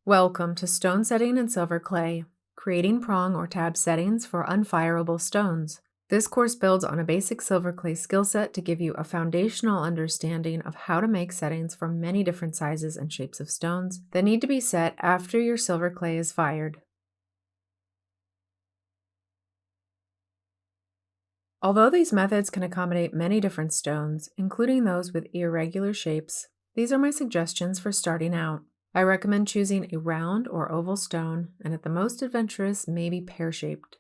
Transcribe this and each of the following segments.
Welcome to Stone Setting in Silver Clay, creating prong or tab settings for unfireable stones. This course builds on a basic silver clay skill set to give you a foundational understanding of how to make settings for many different sizes and shapes of stones that need to be set after your silver clay is fired. Although these methods can accommodate many different stones, including those with irregular shapes, these are my suggestions for starting out. I recommend choosing a round or oval stone, and at the most adventurous, maybe pear-shaped.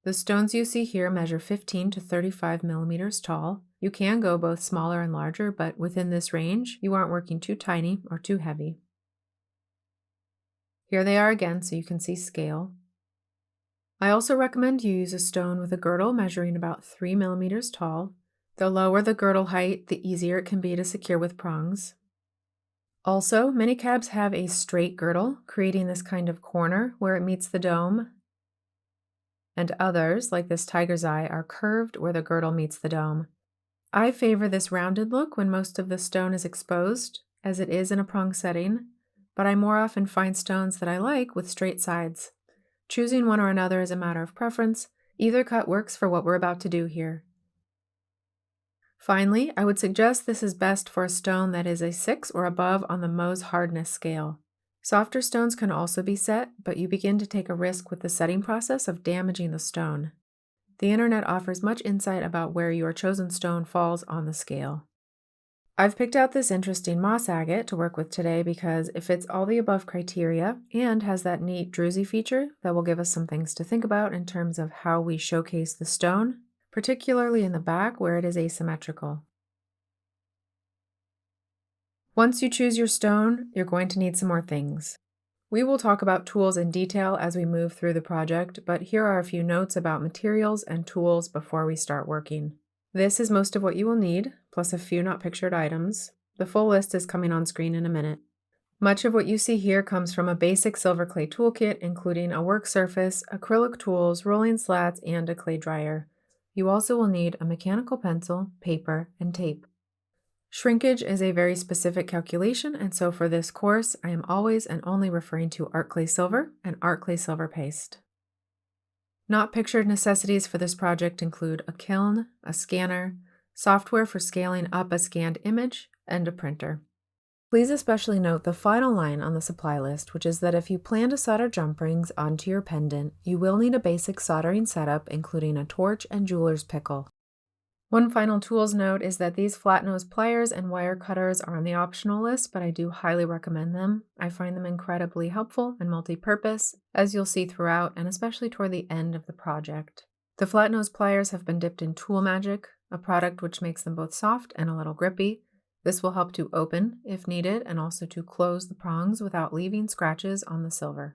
The stones you see here measure 15 to 35 millimeters tall. You can go both smaller and larger, but within this range, you aren't working too tiny or too heavy. Here they are again so you can see scale. I also recommend you use a stone with a girdle measuring about 3 millimeters tall. The lower the girdle height, the easier it can be to secure with prongs. Also, many cabs have a straight girdle, creating this kind of corner where it meets the dome, and others, like this tiger's eye, are curved where the girdle meets the dome. I favor this rounded look when most of the stone is exposed, as it is in a prong setting, but I more often find stones that I like with straight sides. Choosing one or another is a matter of preference. Either cut works for what we're about to do here. Finally, I would suggest this is best for a stone that is a 6 or above on the Mohs hardness scale. Softer stones can also be set, but you begin to take a risk with the setting process of damaging the stone. The internet offers much insight about where your chosen stone falls on the scale. I've picked out this interesting moss agate to work with today because it fits all the above criteria and has that neat druzy feature that will give us some things to think about in terms of how we showcase the stone, particularly in the back where it is asymmetrical. Once you choose your stone, you're going to need some more things. We will talk about tools in detail as we move through the project, but here are a few notes about materials and tools before we start working. This is most of what you will need, plus a few not pictured items. The full list is coming on screen in a minute. Much of what you see here comes from a basic silver clay toolkit, including a work surface, acrylic tools, rolling slats, and a clay dryer. You also will need a mechanical pencil, paper, and tape. Shrinkage is a very specific calculation, and so for this course, I am always and only referring to art clay silver and art clay silver paste. Not pictured necessities for this project include a kiln, a scanner, software for scaling up a scanned image, and a printer. Please especially note the final line on the supply list, which is that if you plan to solder jump rings onto your pendant, you will need a basic soldering setup, including a torch and jeweler's pickle. One final tools note is that these flat nose pliers and wire cutters are on the optional list, but I do highly recommend them. I find them incredibly helpful and multi-purpose, as you'll see throughout and especially toward the end of the project. The flat nose pliers have been dipped in Tool Magic, a product which makes them both soft and a little grippy. This will help to open, if needed, and also to close the prongs without leaving scratches on the silver.